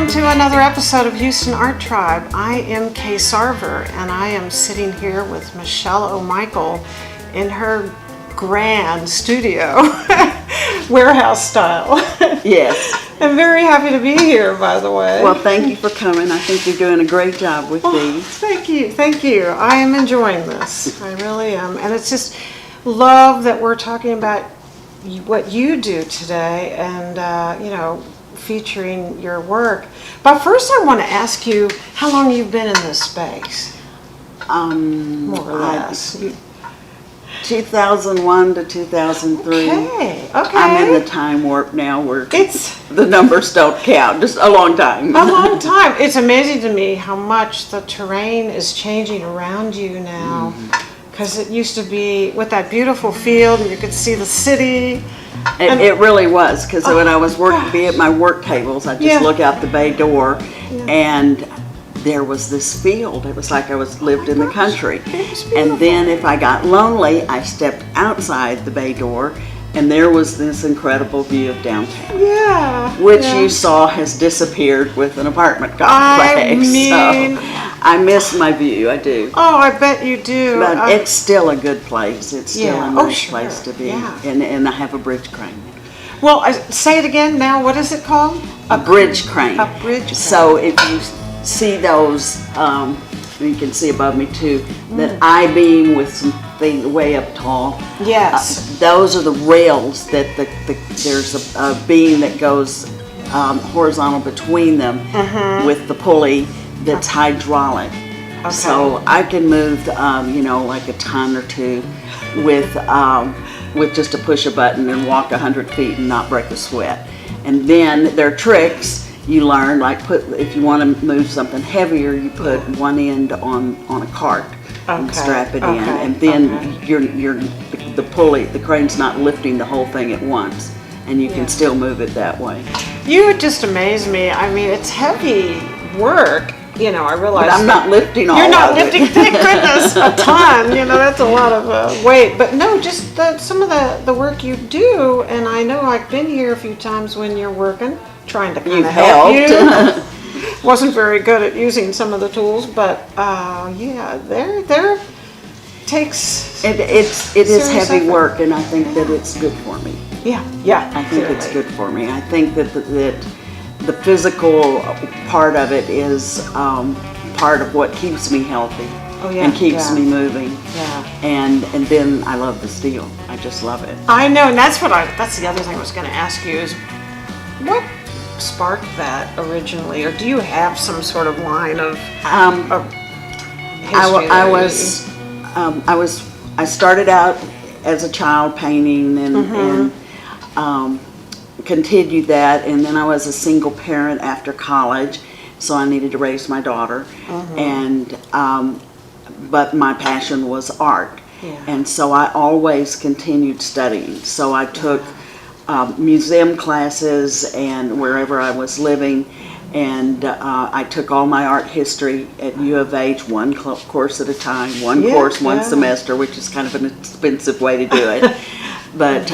welcome to another episode of Houston Art Tribe. I am Kay Sarver, and I am sitting here with Michelle O'Michael in her grand studio, warehouse style. Yes. I'm very happy to be here, by the way. Well, thank you for coming. I think you're doing a great job with these. Thank you. I am enjoying this. I really am. And it's just love that we're talking about what you do today and, featuring your work. But first I want to ask you how long you've been in this space. More or less. 2001 to 2003. Okay. I'm in the time warp now where It's the numbers don't count. Just a long time. a long time. It's amazing to me how much the terrain is changing around you now. Because it used to be with that beautiful field and you could see the city. It really was, because when I was working at my work tables, I just look out the bay door and there was this field. It was like I lived in the country. And then if I got lonely, I stepped outside the bay door and there was this incredible view of downtown. Yeah. Which you saw has disappeared with an apartment complex. So I miss my view, I do. Oh, I bet you do. But it's still a good place. It's still a nice place to be. Yeah. And I have a bridge crane. Well, say it again now. What is it called? A bridge crane. A bridge crane. So if you see those, you can see above me too, that I-beam with something way up tall. Yes. Those are the rails that there's a beam that goes horizontal between them with the pulley that's hydraulic. Okay. So I can move, like a ton or two with just a push a button and walk 100 feet and not break a sweat. And then there are tricks you learn, like if you want to move something heavier, you put one end on a cart and strap it in, and then the pulley, the crane's not lifting the whole thing at once, and you can still move it that way. You just amaze me. I mean, it's heavy work. I realize. But I'm not lifting all of it. You're not lifting, thank goodness, a ton. That's a lot of weight. But no, just some of the work you do, and I know I've been here a few times when you're working, trying to kind of help you. Wasn't very good at using some of the tools, but there takes. It is heavy effort. work, and I think that it's good for me. Yeah. I think it's good for me. I think that the physical part of it is part of what keeps me healthy and keeps me moving. Yeah. And then I love the steel. I just love it. I know, and that's the other thing I was going to ask you is what sparked that originally, or do you have some sort of line of history? I started out as a child painting and continued that, and then I was a single parent after college, so I needed to raise my daughter, and but my passion was art, and so I always continued studying. So I took museum classes and wherever I was living, and I took all my art history at U of H, one course at a time, one semester, which is kind of an expensive way to do it, but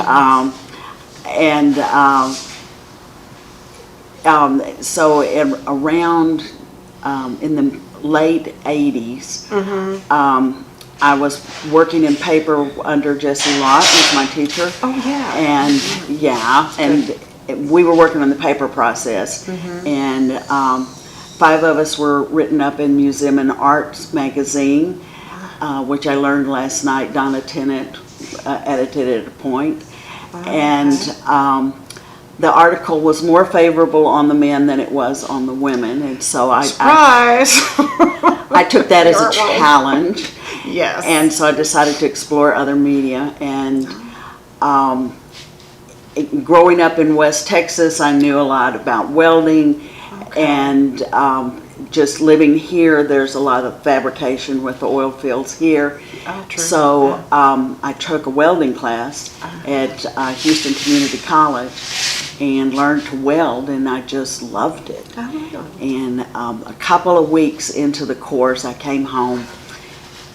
so around in the late 80s, I was working in paper under Jesse Lott, who's my teacher. Oh yeah. And we were working on the paper process, and 5 of us were written up in Museum and Arts magazine, which I learned last night. Donna Tennant edited it at a point. And the article was more favorable on the men than it was on the women, and so I took that as a challenge. Yes. And so I decided to explore other media. And growing up in West Texas, I knew a lot about welding, and just living here, there's a lot of fabrication with the oil fields here. Oh, true. So I took a welding class at Houston Community College and learned to weld, and I just loved it. And a couple of weeks into the course, I came home.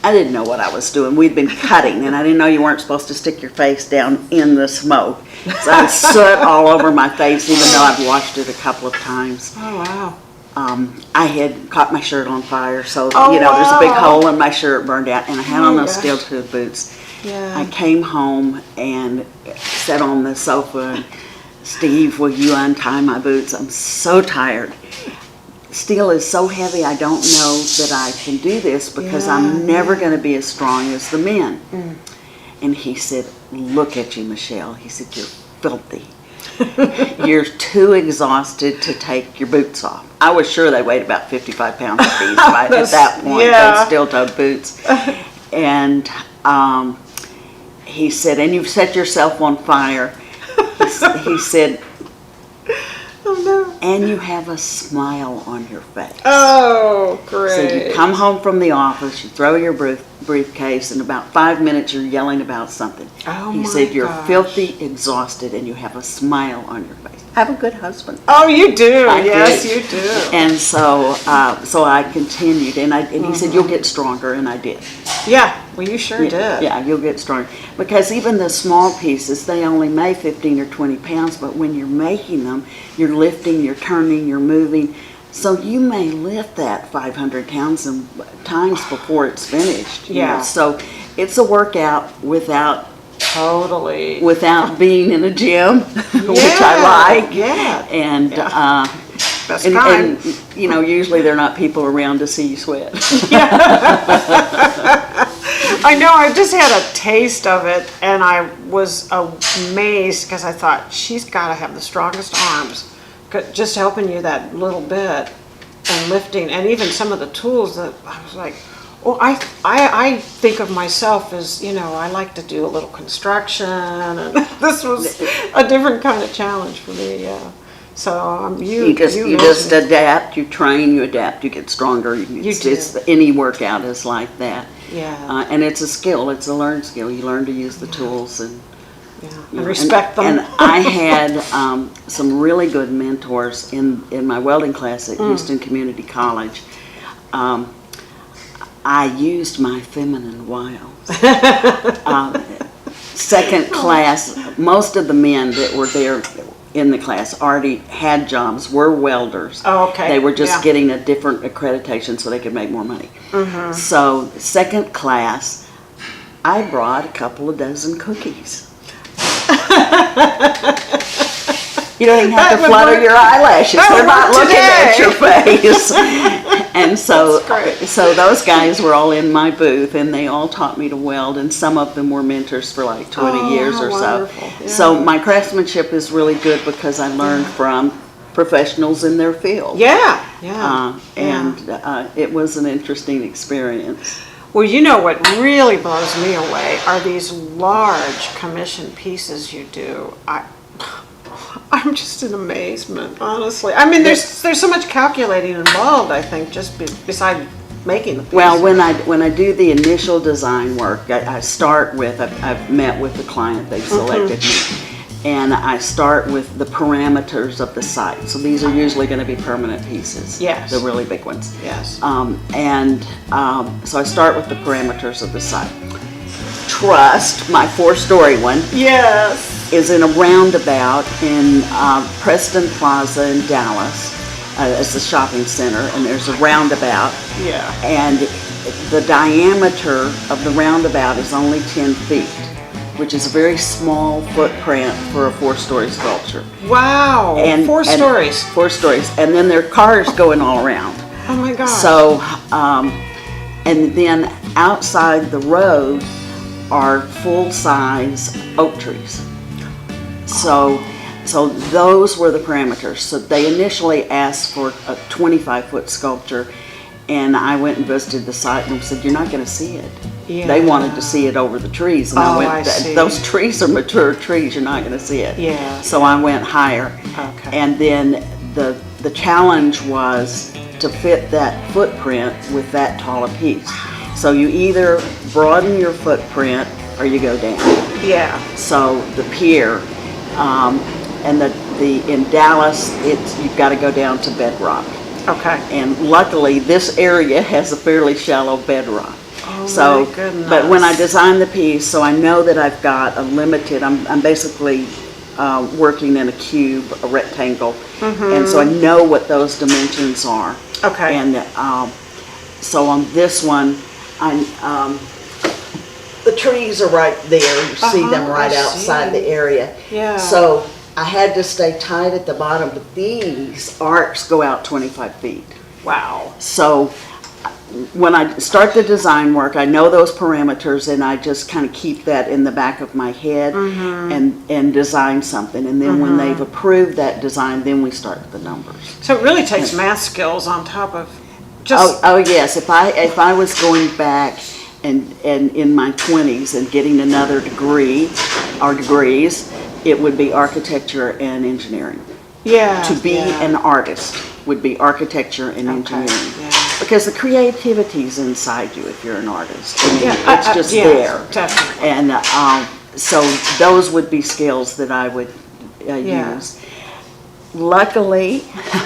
I didn't know what I was doing. We'd been cutting, and I didn't know you weren't supposed to stick your face down in the smoke. So I had soot all over my face, even though I've washed it a couple of times. Oh, wow. I had caught my shirt on fire, so Oh, there's a big wow. hole in my shirt burned out, and I had Oh, on those gosh. steel-toed boots. Yeah. I came home and sat on the sofa and, Steve, will you untie my boots? I'm so tired. Steel is so heavy, I don't know that I can do this because I'm never going to be as strong as the men. And he said, look at you, Michelle. He said, you're filthy. You're too exhausted to take your boots off. I was sure they weighed about 55 pounds apiece at that point, those steel-toed boots. And he said, and you've set yourself on fire. He said, Oh, no. and you have a smile on your face. Oh, great. So you come home from the office, you throw your briefcase, in about 5 minutes you're yelling about something. Oh, He my said you're gosh. filthy, exhausted, and you have a smile on your face. I have a good husband. Oh, you do. I Yes, did. you do. And so I continued, and he said, you'll get stronger, and I did. Yeah, well, you sure did. Yeah, you'll get stronger. Because even the small pieces, they only weigh 15 or 20 pounds, but when you're making them, you're lifting, you're turning, you're moving. So you may lift that 500 pounds times before it's finished. you Yeah. know. So it's a workout without Totally. being in a gym, which I like. Yeah. And Best and, kind. and usually there are not people around to see you sweat. I know, I just had a taste of it and I was amazed because I thought, she's got to have the strongest arms. Just helping you that little bit and lifting, and even some of the tools that I was like, well, I think of myself as, I like to do a little construction, and this was a different kind of challenge for me, yeah. So You just adapt, you train, you adapt, you get stronger. Any workout is like that. Yeah. And it's a skill, it's a learned skill. You learn to use the tools and respect them. And I had some really good mentors in my welding class at Houston Community College. I used my feminine wiles. Second class, most of the men that were there in the class already had jobs, were welders. Oh, okay. They were just Yeah. getting a different accreditation so they could make more money. So second class, I brought a couple of dozen cookies. You don't even have to flutter your eyelashes. They're not looking at your face. And so those guys were all in my booth, and they all taught me to weld, and some of them were mentors for like 20 years or so. Yeah. So my craftsmanship is really good because I learned from professionals in their field. And it was an interesting experience. Well, what really blows me away are these large commission pieces you do. I'm just in amazement, honestly. I mean, there's so much calculating involved, I think, just beside making the piece. Well, when I do the initial design work, I start with, I've met with the client, they've selected me, and I start with the parameters of the site. So these are usually going to be permanent pieces. Yes. The really big ones. Yes. So I start with the parameters of the site. Trust, my 4-story one. Yes. Is in a roundabout in Preston Plaza in Dallas. It's a shopping center, and there's a roundabout. Yeah. And the diameter of the roundabout is only 10 feet, which is a very small footprint for a 4-story sculpture. Wow. And 4 stories. 4 stories. And then there are cars going all around. Oh my gosh. So, and then outside the road are full-size oak trees. So those were the parameters. So they initially asked for a 25-foot sculpture, and I went and visited the site and said, "You're not going to see it." Yeah. They wanted to see it over the trees, and I see. "Those trees are mature trees. You're not going to see it." Yeah. So I went higher, Okay. and then the challenge was to fit that footprint with that tall a piece. So you either broaden your footprint or you go down. Yeah. So the pier, and in Dallas, you've got to go down to bedrock. Okay. And luckily, this area has a fairly shallow bedrock. Oh So, my goodness. but when I design the piece, so I know that I've got a limited. I'm basically working in a cube, a rectangle, and so I know what those dimensions are. Okay. And so on this one, the trees are right there. You see them right outside the area. Yeah. So I had to stay tight at the bottom, but these arcs go out 25 feet. Wow. So when I start the design work, I know those parameters, and I just kind of keep that in the back of my head and design something. And then when they've approved that design, then we start the numbers. So it really takes math skills on top of just... Oh yes, if I was going back and in my 20s and getting another degree or degrees, it would be architecture and engineering. Yeah. To be an artist would be architecture and engineering. Yeah. Because the creativity's inside you if you're an artist. I mean, Yeah, it's just there. Definitely. And so those would be skills that I would use. Luckily,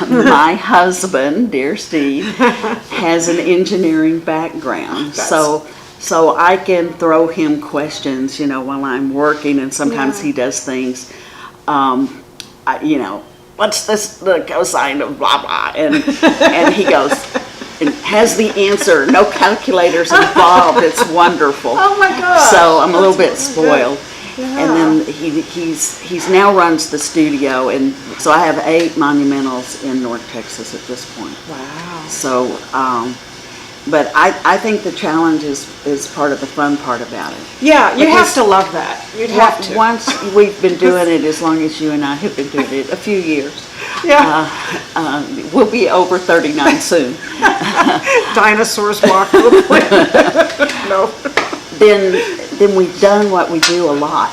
my husband, dear Steve, has an engineering background. So I can throw him questions, while I'm working, and sometimes he does things, what's this, the cosine of blah, blah, and he goes, and has the answer, no calculators involved, it's wonderful. Oh my gosh. So I'm a little bit spoiled. Yeah. And then he's now runs the studio, and so I have 8 monumentals in North Texas at this point. Wow. So, but I think the challenge is part of the fun part about it. Yeah, you have to love that. You'd have to. Once we've been doing it, as long as you and I have been doing it, a few years. Yeah. We'll be over 39 soon. Dinosaurs walk the planet. No. Then we've done what we do a lot.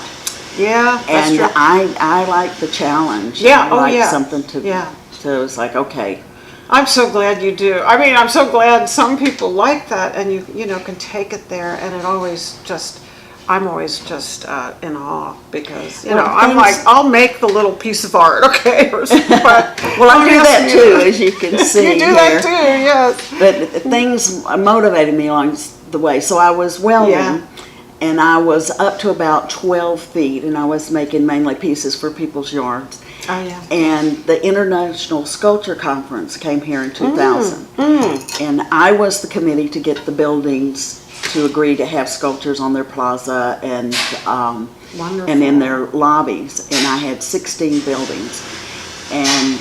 Yeah, that's And true. I like the challenge. Yeah, I like something to, so it's like, okay. I'm so glad you do. I mean, I'm so glad some people like that, and you can take it there, and it always just, I'm always just in awe, because I'm like, I'll make the little piece of art, okay? But, well, I do that too, as you can see. You do that too, yes. But things motivated me along the way. So I was welding, and I was up to about 12 feet, and I was making mainly pieces for people's yards. Oh, yeah. And the International Sculpture Conference came here in 2000. And I was the committee to get the buildings to agree to have sculptures on their plaza and in their lobbies. And I had 16 buildings. And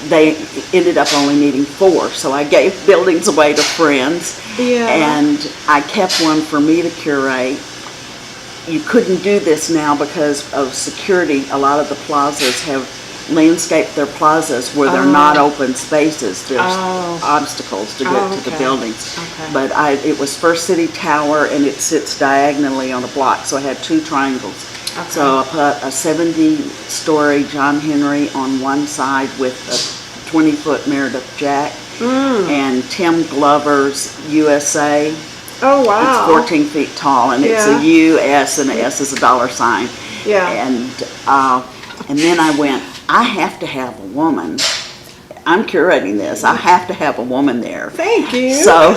they ended up only needing 4. So I gave buildings away to friends. Yeah. And I kept one for me to curate. You couldn't do this now because of security. A lot of the plazas have landscaped their plazas where they're not open spaces. There's obstacles to get to the buildings. Okay. But it was First City Tower, and it sits diagonally on a block, so I had 2 triangles. Okay. So I put a 70-story John Henry on one side with a 20-foot Meredith Jack, and Tim Glover's USA. Oh, wow. It's 14 feet tall, and it's a U.S., and the S is a $sign. Yeah. And then I went, I have to have a woman. I'm curating this. I have to have a woman there. Thank you. So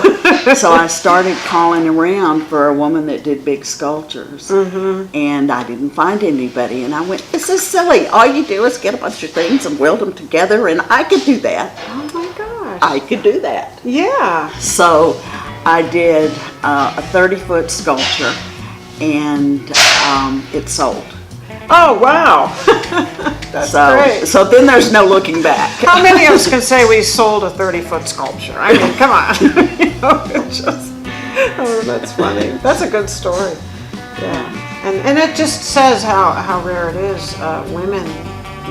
I started calling around for a woman that did big sculptures, and I didn't find anybody. And I went, this is silly. All you do is get a bunch of things and weld them together, and I could do that. Oh my gosh. I could do that. Yeah. So I did a 30-foot sculpture, and it sold. Oh, wow. That's great. So then there's no looking back. How many of us can say we sold a 30-foot sculpture? I mean, come on. That's funny. That's a good story. Yeah. And it just says how rare it is, women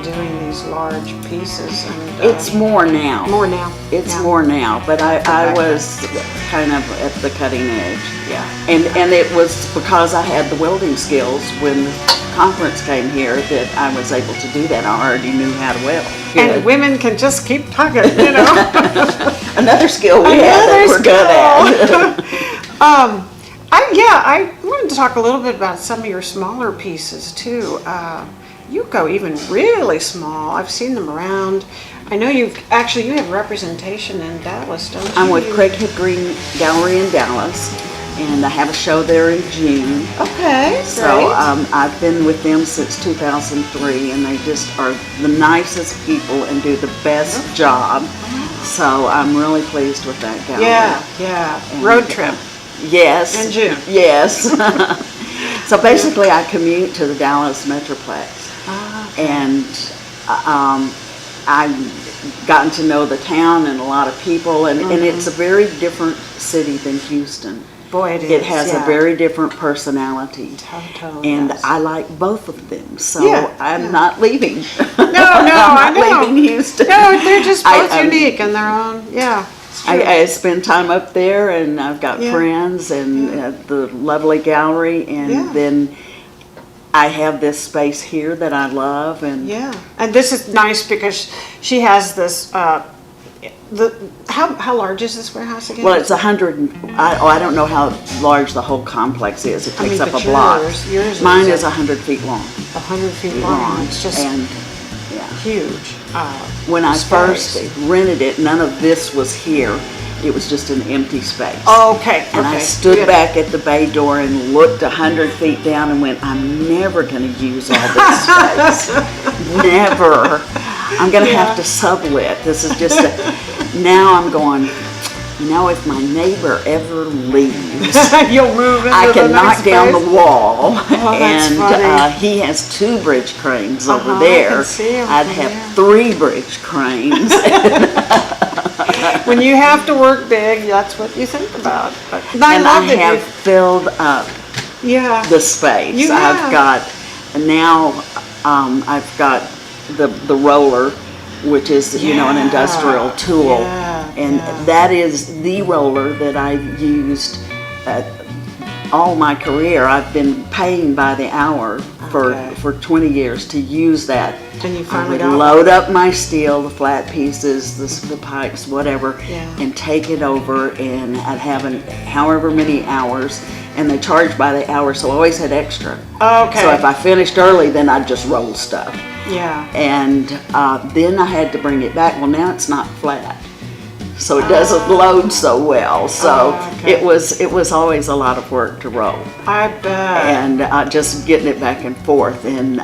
doing these large pieces. And it's more now. More now. It's more now, but I was kind of at the cutting edge. Yeah. And it was because I had the welding skills when the conference came here that I was able to do that. I already knew how to weld. And women can just keep tugging, Another skill we have that we're good at. I wanted to talk a little bit about some of your smaller pieces too. You go even really small. I've seen them around. I know you have representation in Dallas, don't you? I'm with Craig Hickory Gallery in Dallas. and I have a show there in June. Okay, So great. I've been with them since 2003, and they just are the nicest people and do the best job. So I'm really pleased with that gallery. Yeah. And, Road trip. Yes. In June. Yes. So basically, I commute to the Dallas Metroplex, and I've gotten to know the town and a lot of people, and it's a very different city than Houston. Boy, it is. It has a very different personality. Totally. And Yes. I like both of them, so Yeah, I'm not leaving. No, I I'm know. not leaving Houston. No, they're just both I, unique in their own. Yeah. It's true. I spend time up there, and I've got friends and the lovely gallery, and then I have this space here that I love. And and this is nice because she has this. How large is this warehouse again? Well, it's 100. I don't know how large the whole complex is. It takes up a block. Yours Mine is 100 feet long. 100 feet long. It's just huge. When I space. first rented it, none of this was here. It was just an empty space. Oh, okay. And I stood back at the bay door and looked 100 feet down and went, I'm never going to use all this space. Never. I'm going to have to sublet. This is just now I'm going, if my neighbor ever leaves, you'll move into I can the knock next down space? the wall. That's And funny. he has 2 bridge cranes over I there. can see 'em I'd from have there. 3 bridge cranes. When you have to work big, that's what you think about. But And I love that have filled up the space. You have. I've got I've got the roller, which is an industrial tool, and that is the roller that I've used all my career. I've been paying by the hour for 20 years to use that. And you I finally would got load up my steel, the flat pieces, the pikes, whatever, and take it over, and I'd have however many hours, and they charge by the hour, so I always had extra. Okay. So if I finished early, then I'd just roll stuff. Yeah. And then I had to bring it back. Well, now it's not flat, so it doesn't load so well. So it was always a lot of work to roll. I bet. And just getting it back and forth. And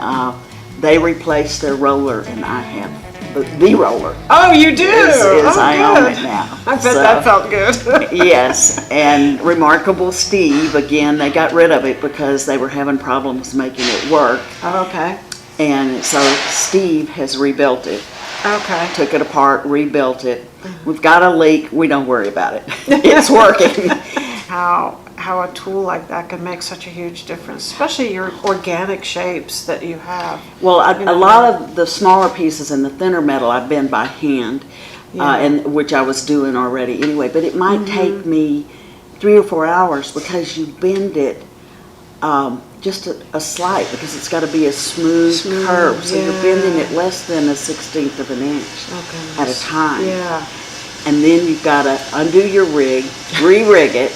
they replaced their roller, and I have the roller. Oh, you do? I own it now. I bet that felt good. Yes, and Remarkable Steve, again, they got rid of it because they were having problems making it work. Okay. And so Steve has rebuilt it. Okay. Took it apart, rebuilt it. We've got a leak. We don't worry about it. It's working. How a tool like that can make such a huge difference, especially your organic shapes that you have. Well, a lot of the smaller pieces and the thinner metal I've been by hand, and which I was doing already anyway. But it might take me 3 or 4 hours because you bend it just a slight, because it's got to be a smooth curve. So you're bending it less than a 1/16 of an inch at a time. Yeah. And then you've got to undo your rig, re-rig it,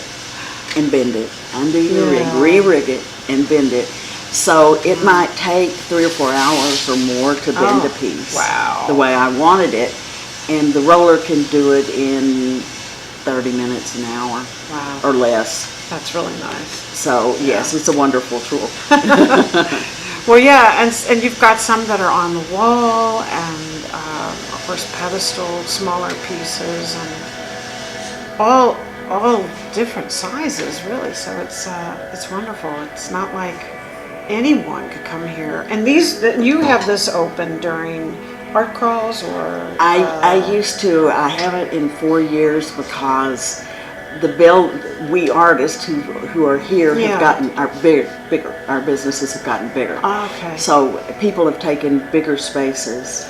and bend it. Undo your rig, re-rig it, and bend it. So it might take 3 or 4 hours or more to bend a piece. Wow. The way I wanted it. And the roller can do it in 30 minutes, an hour, or less. That's really nice. So yes, it's a wonderful tool. Well, yeah, and you've got some that are on the wall, and of course pedestal, smaller pieces, and all different sizes, really. So it's wonderful. It's not like anyone could come here. And you have this open during art crawls, or I used to. I haven't in 4 years because we artists who are here have gotten bigger. Our businesses have gotten bigger. Okay. So people have taken bigger spaces,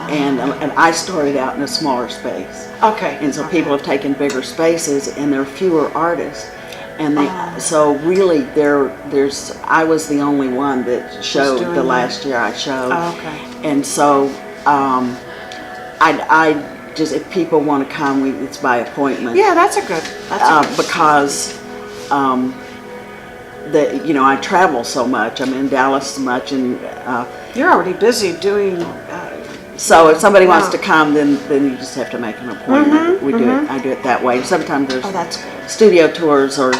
and I started out in a smaller space. Okay. And so people have taken bigger spaces, and there are fewer artists, and so really I was the only one that showed the last year I showed. Okay. And so I just, if people want to come, it's by appointment. Yeah, that's a good. Because I travel so much. I'm in Dallas so much, and You're already busy doing. so if somebody wants to come, then you just have to make an appointment. I do it that way. Sometimes there's that's good. studio tours or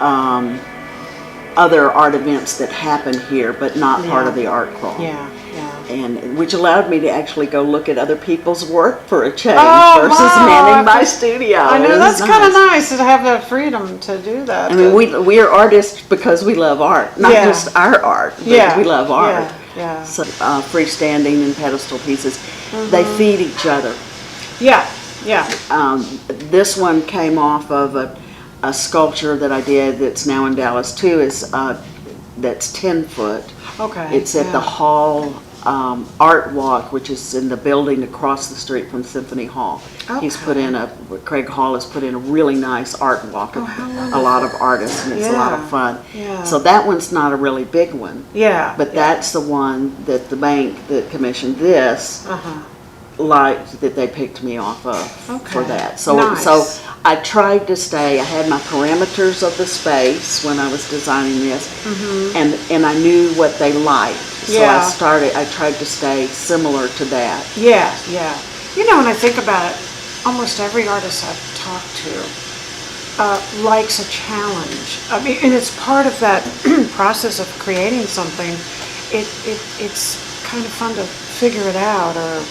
other art events that happen here, but not part of the art crawl. Yeah. And which allowed me to actually go look at other people's work for a change versus wow. manning my studio. I know, that's kind of nice to have that freedom to do that. I mean, we are artists because we love art, not just our art, but we love art. Yeah. So freestanding and pedestal pieces, they feed each other. Yeah. This one came off of a sculpture that I did that's now in Dallas too. That's 10 foot. Okay. It's at the Hall Art Walk, which is in the building across the street from Symphony Hall. Okay. Craig Hall has put in a really nice art walk of a lot of artists, and it's a lot of fun. Yeah. So that one's not a really big one. Yeah. But that's the one that the bank that commissioned this liked, that they picked me off of for that. So I tried to stay, I had my parameters of the space when I was designing this, and I knew what they liked. So I tried to stay similar to that. Yeah. You know, when I think about it, almost every artist I've talked to likes a challenge. I mean, and it's part of that process of creating something. It's kind of fun to figure it out, or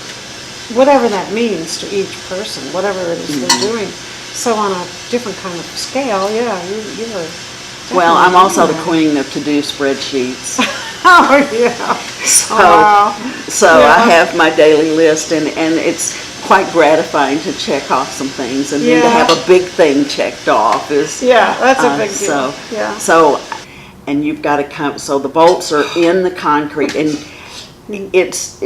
whatever that means to each person, whatever it is they're doing. So on a different kind of scale, you were. Well, I'm also the queen of to-do spreadsheets. Oh yeah. So I have my daily list, and it's quite gratifying to check off some things, and then to have a big thing checked off is that's a big deal. So and you've got to come. So the bolts are in the concrete, and it's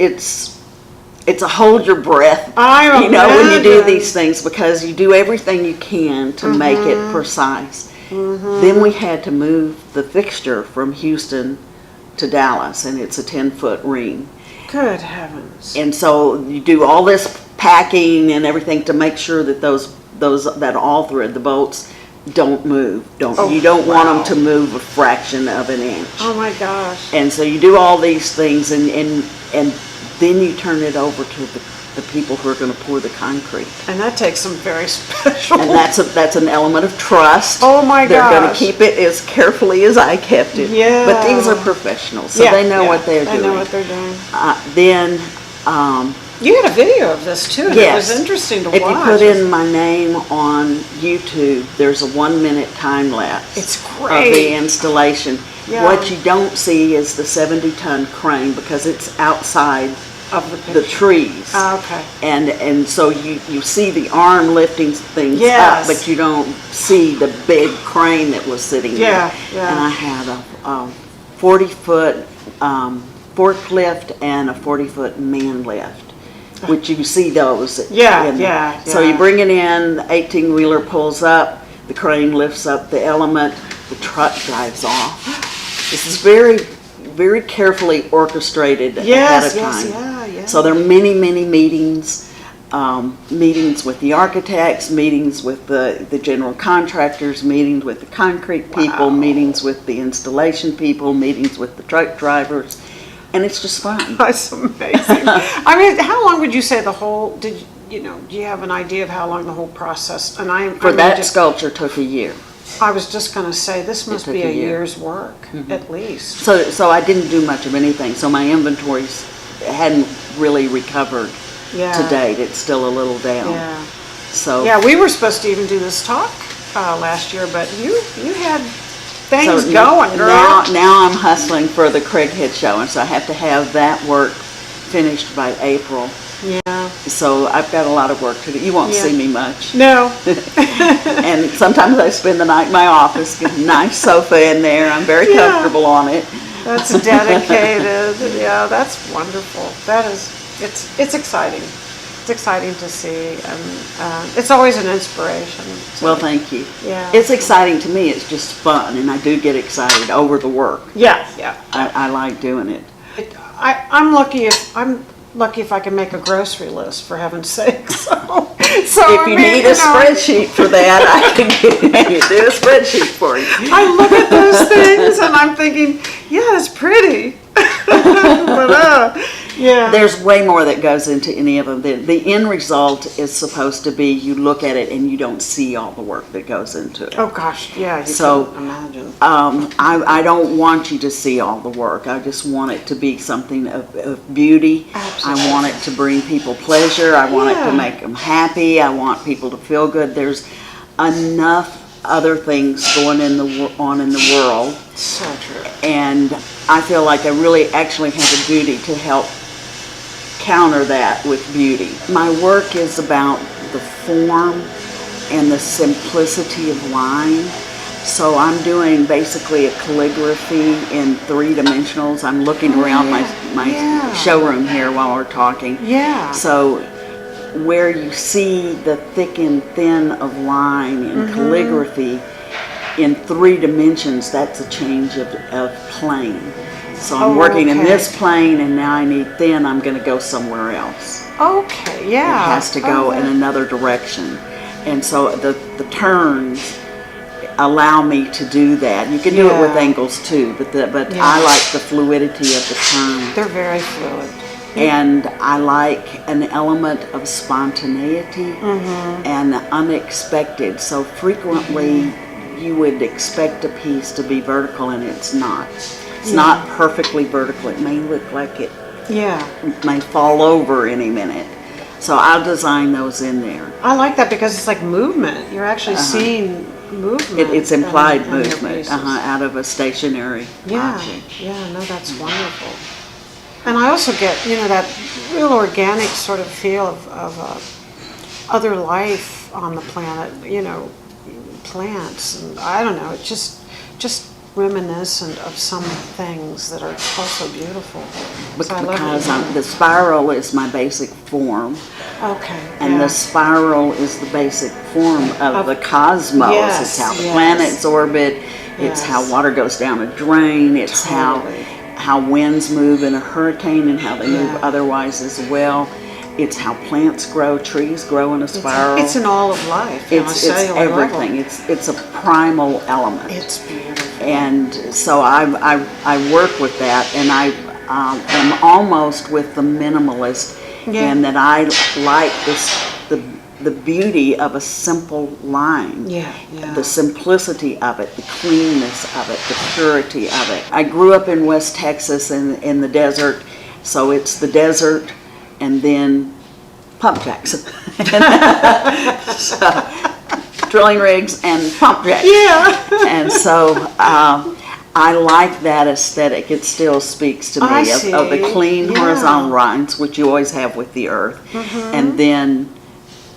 a hold your breath, when you do these things, because you do everything you can to make it precise. Then we had to move the fixture from Houston to Dallas, and it's a 10-foot ring. Good heavens. And so you do all this packing and everything to make sure that that all thread, the bolts, don't move. You don't want them to move a fraction of an inch. Oh my gosh. And so you do all these things, and then you turn it over to the people who are going to pour the concrete. And that takes some very special. And that's an element of trust. Oh my gosh. They're going to keep it as carefully as I kept it. Yeah. But these are professionals, so they know what they're doing. They know what they're doing. Then. You had a video of this too, and it was interesting to watch. If you put in my name on YouTube, there's a 1-minute time lapse. It's great. Of the installation. Yeah. What you don't see is the 70-ton crane, because it's outside of the trees. Okay. And so you see the arm lifting things up, but you don't see the big crane that was sitting there. And I had a 40-foot forklift and a 40-foot man lift, which you see those. So you bring it in, the 18-wheeler pulls up, the crane lifts up the element, the truck drives off. This is very, very carefully orchestrated ahead of time. So there are many, many meetings, meetings with the architects, meetings with the general contractors, meetings with the concrete people, meetings with the installation people, meetings with the truck drivers. And it's just fun. That's amazing. I mean, how long would you say the whole, do you have an idea of how long the whole process, that sculpture took a year. I was just going to say, this must be a year's work, at least. So I didn't do much of anything. So my inventories hadn't really recovered to date. It's still a little down. We were supposed to even do this talk last year, but you had things going, girl. Now I'm hustling for the Craighead show, and so I have to have that work finished by April. Yeah. So I've got a lot of work to do. You won't see me much. No. And sometimes I spend the night in my office, get a nice sofa in there. I'm very comfortable on it. That's dedicated. Yeah, that's wonderful. It's exciting. It's exciting to see, and it's always an inspiration. Well, thank you. Yeah. It's exciting to me. It's just fun, and I do get excited over the work. Yeah. I like doing it. I'm lucky if I can make a grocery list, for heaven's sake. So if you need a spreadsheet for that, I can do a spreadsheet for you. I look at those things and I'm thinking, yeah, it's pretty. But Yeah. There's way more that goes into any of them. The end result is supposed to be you look at it and you don't see all the work that goes into it. Oh gosh, yeah, you So, can imagine. I don't want you to see all the work. I just want it to be something of beauty. Absolutely. I want it to bring people pleasure. I want it Yeah. to make them happy. I want people to feel good. There's enough other things going on in the world, So true. and I feel like I really actually have a duty to help counter that with beauty. My work is about the form and the simplicity of line. So I'm doing basically a calligraphy in 3 dimensionals. I'm looking around my showroom here while we're talking. Yeah. So where you see the thick and thin of line in calligraphy in 3 dimensions, that's a change of plane. So I'm working in this plane, and now I need thin, I'm going to go somewhere else. Okay, yeah. It has to go in another direction. And so the turns allow me to do that. You can do it with angles too, but I like the fluidity of the turn. They're very fluid. And I like an element of spontaneity and unexpected. So frequently you would expect a piece to be vertical, and it's not. It's not perfectly vertical. It may look like it may fall over any minute. So I'll design those in there. I like that because it's like movement. You're actually seeing movement. It's implied in your movement pieces. out of a stationary object. Yeah, no, that's wonderful. And I also get, that real organic sort of feel of other life on the planet, plants, and I don't know, it's just reminiscent of some things that are also beautiful. So I love Because the spiral is my basic form. Okay. And the spiral is the basic form of the cosmos. Yes, it's how planets orbit. It's how water goes down a drain. It's how winds move in a hurricane and how they move otherwise as well. It's how plants grow, trees grow in a spiral. It's in all of life. It's everything. It's a primal element. It's beautiful. And so I work with that, and I am almost with the minimalist in that I like the beauty of a simple line. The simplicity of it, the cleanness of it, the purity of it. I grew up in West Texas in the desert, so it's the desert and then pump jacks. So, drilling rigs and pump jacks. And so I like that aesthetic. It still speaks to me of the clean horizontal lines, which you always have with the earth, and then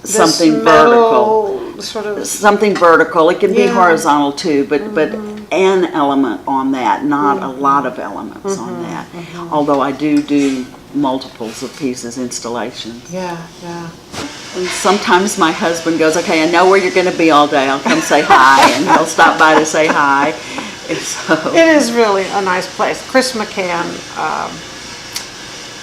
something vertical. Something vertical. It can be horizontal too, but an element on that, not a lot of elements on that. Although I do multiples of pieces, installations. And sometimes my husband goes, okay, I know where you're going to be all day. I'll come say hi, and he'll stop by to say hi. And so it is really a nice place. Chris McCann,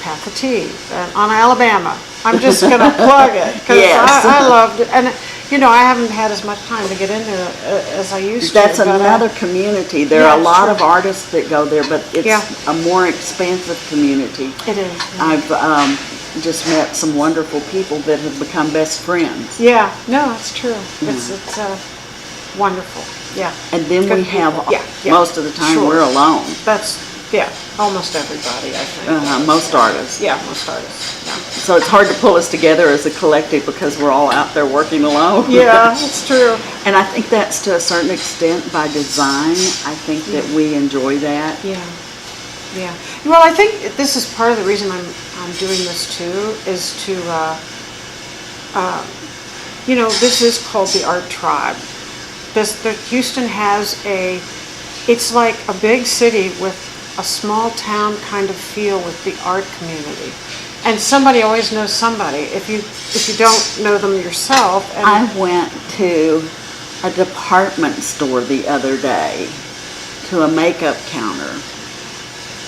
Path of Tea on Alabama. I'm just going to plug it because I loved it. And I haven't had as much time to get in there as I used to. That's another community. There are a lot of artists that go there, but it's a more expansive community. It is. I've just met some wonderful people that have become best friends. No, it's true. It's wonderful. And then we have, most of the time we're alone. That's, almost everybody, I think. Most artists. Most artists. So it's hard to pull us together as a collective because we're all out there working alone. It's true. And I think that's to a certain extent by design. I think that we enjoy that. Well, I think this is part of the reason I'm doing this too, is to, this is called the Art Tribe. Houston has it's like a big city with a small town kind of feel with the art community. And somebody always knows somebody if you don't know them yourself. And I went to a department store the other day to a makeup counter,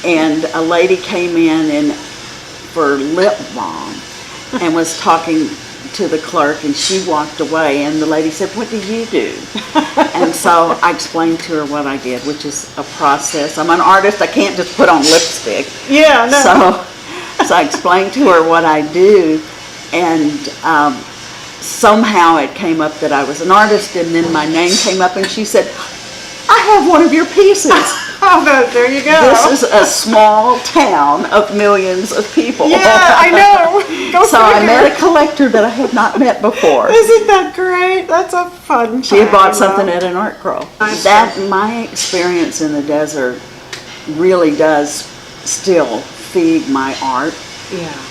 and a lady came in for lip balm and was talking to the clerk, and she walked away, and the lady said, "What do you do?" And so I explained to her what I did, which is a process. I'm an artist. I can't just put on lipstick. sometimes I explain to her what I do, and somehow it came up that I was an artist, and then my name came up, and she said, I have one of your pieces. Oh, there you go. This is a small town of millions of people. Yeah, I know. Go So I figure. met a collector that I had not met before. Isn't that great? That's a fun She had bought time, something though. at an art grow. Nice. My experience in the desert really does still feed my art. Yeah.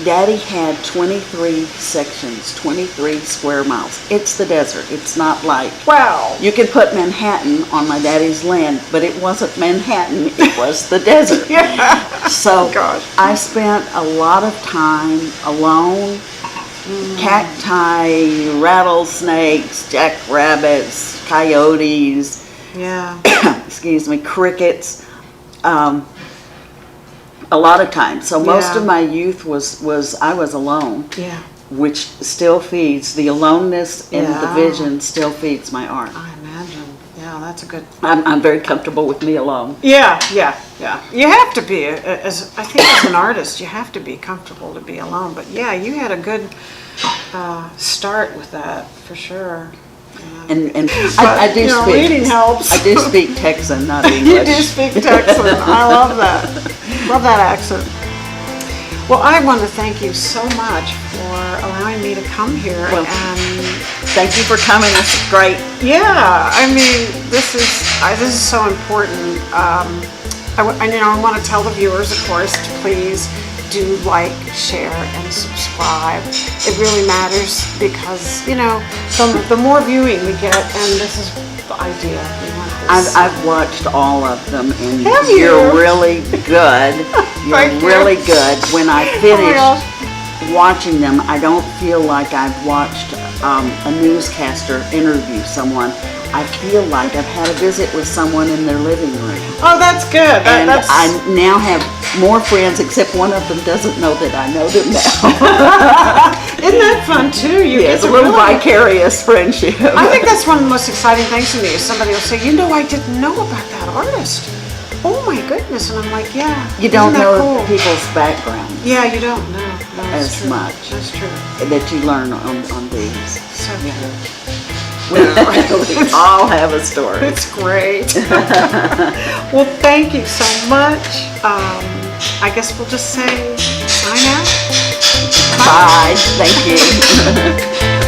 Daddy had 23 sections, 23 square miles. It's the desert. It's not like Wow. you could put Manhattan on my daddy's land, but it wasn't Manhattan. It was the desert. Yeah. So Gosh. I spent a lot of time alone. Cacti, rattlesnakes, jackrabbits, coyotes, Yeah. excuse me, crickets. A lot of time. So most Yeah. of my youth was I was alone, Yeah. which still feeds the aloneness and Yeah. division still feeds my art. I imagine. Yeah, that's a good. I'm very comfortable with me alone. Yeah. You have to be I think as an artist, you have to be comfortable to be alone. But yeah, you had a good start with that for sure. And But, I do you know, speak. reading helps. I do speak Texan, not English. You do speak Texan. I love that. Love that accent. Well, I want to thank you so much for allowing me to come here. Well, and Thank you for coming. This is great. yeah, I mean, this is so important. I want to tell the viewers, of course, to please do like, share, and subscribe. It really matters because, the more viewing we get, and this is the idea. We want this. I've watched all of them, and Have you? you're really good. You're Thank you. really good. When I Oh my finish gosh. watching them, I don't feel like I've watched a newscaster interview someone. I feel like I've had a visit with someone in their living room. Oh, that's good. And That's I now have more friends, except one of them doesn't know that I know them now. Isn't that fun too? You Yeah, get it's a to little really- vicarious friendship. I think that's one of the most exciting things to me is somebody will say, I didn't know about that artist. Oh my goodness. And I'm like, yeah. You don't isn't that know cool? people's background Yeah, you don't know. No, that's as true. much That's true. that you learn on these. So true. We all have a story. It's great. Well, thank you so much. I guess we'll just say sign out. Bye. Thank you.